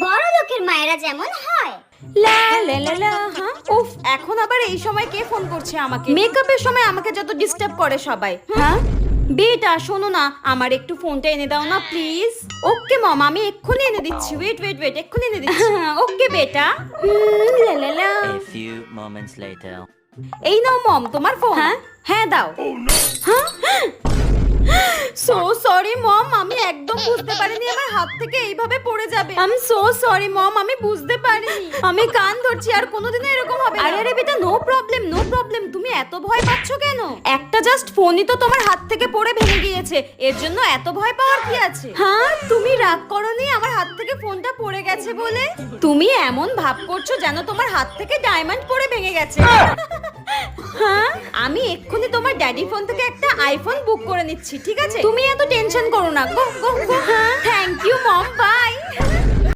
বড় লোকের মায়েরা যেমন হয়। লা লা লা লা। হ্যাঁ উফ, এখন আবার এই সময় কে ফোন করছে আমাকে? মেকআপের সময় আমাকে যত ডিস্টার্ব করে সবাই। হ্যাঁ বেটা শোনো না, আমার একটু ফোনটা এনে দাও না প্লিজ। ওকে মম, আমি এক্ষুনি এনে দিচ্ছি। ওয়েট ওয়েট ওয়েট, এক্ষুনি এনে দিচ্ছি। ওকে বেটা। লা লা লা। A few moments later. এই নাও মম তোমার ফোন। হ্যাঁ হ্যাঁ দাও। হ্যাঁ সো সরি মম, আমি একদম বুঝতে পারিনি আমার হাত থেকে এইভাবে পড়ে যাবে। I am so sorry mom, আমি বুঝতে পারিনি। আমি কান ধরছি, আর কোনোদিনও এরকম হবে না। আরে আরে বেটা, নো প্রবলেম নো প্রবলেম, তুমি এত ভয় পাচ্ছ কেন? একটা জাস্ট ফোনই তো তোমার হাত থেকে পড়ে ভেঙে গিয়েছে, এর জন্য এত ভয় পাওয়ার কি আছে? হ্যাঁ তুমি রাগ করোনি আমার হাত থেকে ফোনটা পড়ে গেছে বলে? তুমি এমন ভাব করছো যেন তোমার হাত থেকে ডায়মন্ড পড়ে ভেঙে গেছে। হ্যাঁ আমি এক্ষুনি তোমার ড্যাডি ফোন থেকে একটা আইফোন বুক করে নিচ্ছি, ঠিক আছে? তুমি এত টেনশন করো না। গো গো গো। হ্যাঁ থ্যাংক ইউ মম, বাই।